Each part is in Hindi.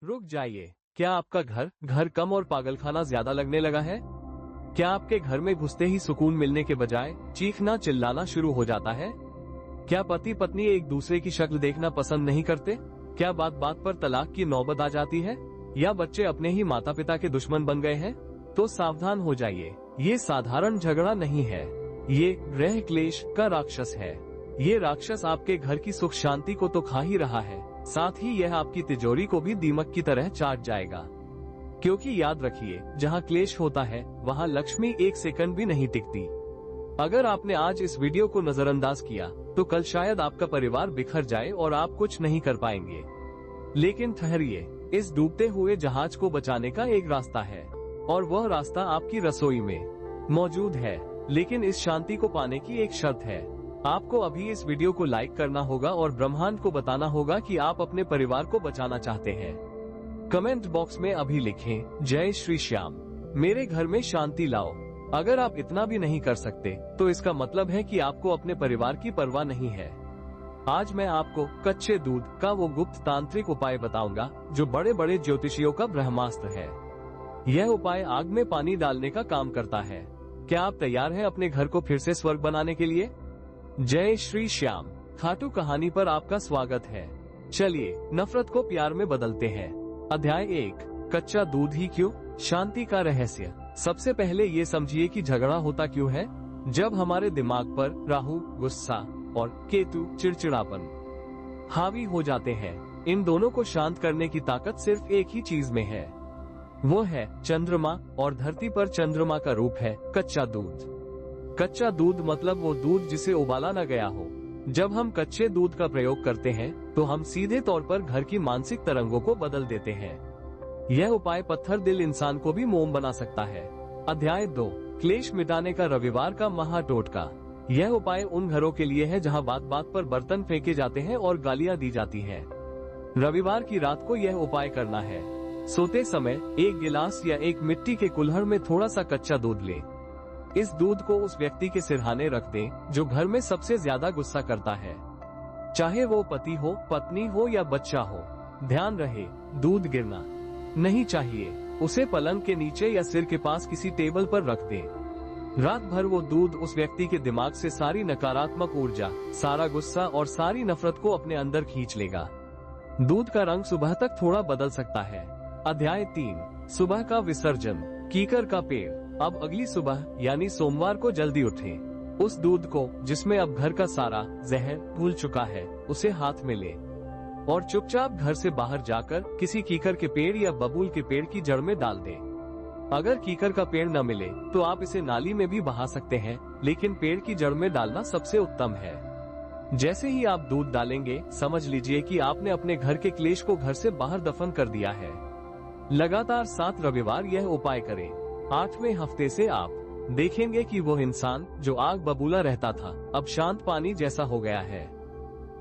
रुक जाइए, क्या आपका घर कम और पागलखाना ज्यादा लगने लगा है? क्या आपके घर में घुसते ही सुकून मिलने के बजाय चीखना चिल्लाना शुरू हो जाता है? क्या पति पत्नी एक दूसरे की शक्ल देखना पसंद नहीं करते? क्या बात बात पर तलाक की नौबत आ जाती है? या बच्चे अपने ही माता पिता के दुश्मन बन गए हैं? तो सावधान हो जाइए, ये साधारण झगड़ा नहीं है, ये गृह क्लेश का राक्षस है। ये राक्षस आपके घर की सुख शांति को तो खा ही रहा है, साथ ही यह आपकी तिजोरी को भी दीमक की तरह चाट जाएगा। क्योंकि याद रखिए, जहाँ क्लेश होता है वहाँ लक्ष्मी एक सेकंड भी नहीं टिकती। अगर आपने आज इस वीडियो को नजरअंदाज किया तो कल शायद आपका परिवार बिखर जाए और आप कुछ नहीं कर पाएंगे। लेकिन ठहरिए, इस डूबते हुए जहाज को बचाने का एक रास्ता है, और वह रास्ता आपकी रसोई में मौजूद है। लेकिन इस शांति को पाने की एक शर्त है, आपको अभी इस वीडियो को लाइक करना होगा और ब्रह्मांड को बताना होगा कि आप अपने परिवार को बचाना चाहते हैं। कमेंट बॉक्स में अभी लिखें, जय श्री श्याम, मेरे घर में शांति लाओ। अगर आप इतना भी नहीं कर सकते तो इसका मतलब है कि आपको अपने परिवार की परवाह नहीं है। आज मैं आपको कच्चे दूध का वो गुप्त तांत्रिक उपाय बताऊंगा जो बड़े बड़े ज्योतिषियों का ब्रह्मास्त्र है। यह उपाय आग में पानी डालने का काम करता है। क्या आप तैयार हैं अपने घर को फिर से स्वर्ग बनाने के लिए? जय श्री श्याम, खाटू कहानी पर आपका स्वागत है। चलिए नफरत को प्यार में बदलते हैं। अध्याय 1, कच्चा दूध ही क्यों? शांति का रहस्य। सबसे पहले ये समझिए कि झगड़ा होता क्यों है। जब हमारे दिमाग पर राहु गुस्सा और केतु चिड़चिड़ापन हावी हो जाते हैं, इन दोनों को शांत करने की ताकत सिर्फ एक ही चीज में है, वो है चंद्रमा, और धरती पर चंद्रमा का रूप है कच्चा दूध। कच्चा दूध मतलब वो दूध जिसे उबाला न गया हो। जब हम कच्चे दूध का प्रयोग करते हैं तो हम सीधे तौर पर घर की मानसिक तरंगों को बदल देते हैं। यह उपाय पत्थर दिल इंसान को भी मोम बना सकता है। अध्याय 2, क्लेश मिटाने का रविवार का महाटोटका। यह उपाय उन घरों के लिए है जहां बात बात पर बर्तन फेंके जाते हैं और गालियां दी जाती हैं। रविवार की रात को यह उपाय करना है। सोते समय एक गिलास या एक मिट्टी के कुल्हड़ में थोड़ा सा कच्चा दूध लें। इस दूध को उस व्यक्ति के सिरहाने रख दें जो घर में सबसे ज्यादा गुस्सा करता है, चाहे वो पति हो, पत्नी हो या बच्चा हो। ध्यान रहे, दूध गिरना नहीं चाहिए। उसे पलंग के नीचे या सिर के पास किसी टेबल पर रख दें। रात भर वो दूध उस व्यक्ति के दिमाग से सारी नकारात्मक ऊर्जा, सारा गुस्सा और सारी नफरत को अपने अंदर खींच लेगा। दूध का रंग सुबह तक थोड़ा बदल सकता है। अध्याय 3, सुबह का विसर्जन। कीकर का पेड़। अब अगली सुबह यानी सोमवार को जल्दी उठें। उस दूध को जिसमें अब घर का सारा जहर घुल चुका है, उसे हाथ में लें और चुपचाप घर से बाहर जाकर किसी कीकर के पेड़ या बबूल के पेड़ की जड़ में डाल दें। अगर कीकर का पेड़ न मिले तो आप इसे नाली में भी बहा सकते हैं, लेकिन पेड़ की जड़ में डालना सबसे उत्तम है। जैसे ही आप दूध डालेंगे, समझ लीजिए कि आपने अपने घर के क्लेश को घर से बाहर दफन कर दिया है। लगातार 7 रविवार यह उपाय करें। 8वें हफ्ते से आप देखेंगे कि वो इंसान जो आग बबूला रहता था अब शांत पानी जैसा हो गया है।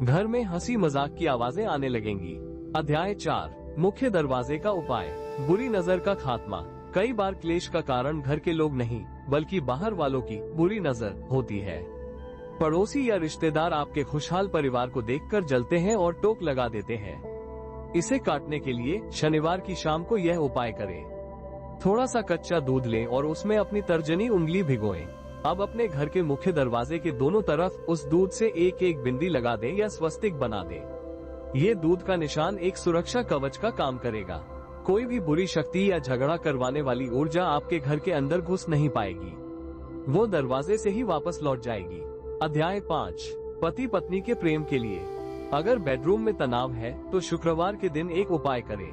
घर में हंसी मजाक की आवाजें आने लगेंगी। अध्याय 4, मुख्य दरवाजे का उपाय। बुरी नजर का खात्मा। कई बार क्लेश का कारण घर के लोग नहीं बल्कि बाहर वालों की बुरी नजर होती है। पड़ोसी या रिश्तेदार आपके खुशहाल परिवार को देखकर जलते हैं और टोक लगा देते हैं। इसे काटने के लिए शनिवार की शाम को यह उपाय करें। थोड़ा सा कच्चा दूध लें और उसमें अपनी तर्जनी उंगली भिगोएं। अब अपने घर के मुख्य दरवाजे के दोनों तरफ उस दूध से एक एक बिंदी लगा दें या स्वस्तिक बना दें। ये दूध का निशान एक सुरक्षा कवच का काम करेगा। कोई भी बुरी शक्ति या झगड़ा करवाने वाली ऊर्जा आपके घर के अंदर घुस नहीं पाएगी, वो दरवाजे से ही वापस लौट जाएगी। अध्याय 5, पति पत्नी के प्रेम के लिए। अगर बेडरूम में तनाव है तो शुक्रवार के दिन एक उपाय करें।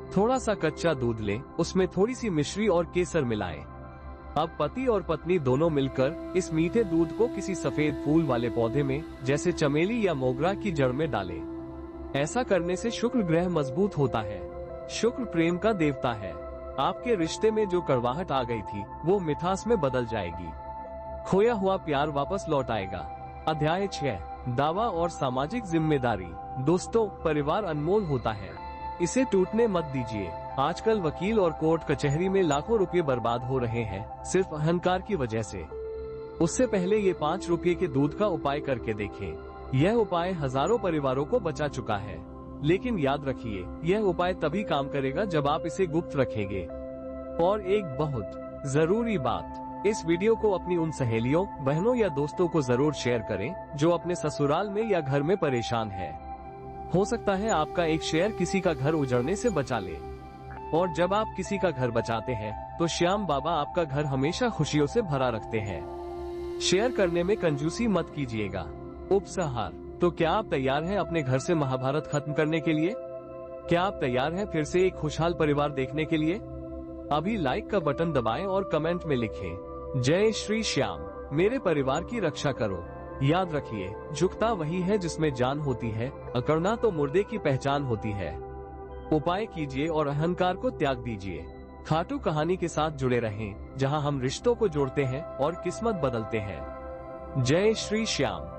थोड़ा सा कच्चा दूध लें, उसमें थोड़ी सी मिश्री और केसर मिलाएं। अब पति और पत्नी दोनों मिलकर इस मीठे दूध को किसी सफेद फूल वाले पौधे में, जैसे चमेली या मोगरा की जड़ में डालें। ऐसा करने से शुक्र ग्रह मजबूत होता है। शुक्र प्रेम का देवता है। आपके रिश्ते में जो कड़वाहट आ गई थी वो मिठास में बदल जाएगी। खोया हुआ प्यार वापस लौट आएगा। अध्याय 6, दावा और सामाजिक जिम्मेदारी। दोस्तों, परिवार अनमोल होता है, इसे टूटने मत दीजिए। आजकल वकील और कोर्ट कचहरी में लाखों रुपए बर्बाद हो रहे हैं सिर्फ अहंकार की वजह से। उससे पहले ये 5 रुपए के दूध का उपाय करके देखें। यह उपाय हजारों परिवारों को बचा चुका है। लेकिन याद रखिए, यह उपाय तभी काम करेगा जब आप इसे गुप्त रखेंगे। और एक बहुत जरूरी बात, इस वीडियो को अपनी उन सहेलियों, बहनों या दोस्तों को जरूर शेयर करें जो अपने ससुराल में या घर में परेशान है। हो सकता है आपका एक शेयर किसी का घर उजड़ने से बचा ले। और जब आप किसी का घर बचाते हैं तो श्याम बाबा आपका घर हमेशा खुशियों से भरा रखते हैं। शेयर करने में कंजूसी मत कीजिएगा। उपसंहार, तो क्या आप तैयार हैं अपने घर से महाभारत खत्म करने के लिए? क्या आप तैयार हैं फिर से एक खुशहाल परिवार देखने के लिए? अभी लाइक का बटन दबाएं और कमेंट में लिखें, जय श्री श्याम, मेरे परिवार की रक्षा करो। याद रखिए, झुकता वही है जिसमें जान होती है, अकड़ना तो मुर्दे की पहचान होती है। उपाय कीजिए और अहंकार को त्याग दीजिए। खाटू कहानी के साथ जुड़े रहें, जहां हम रिश्तों को जोड़ते हैं और किस्मत बदलते हैं। जय श्री श्याम।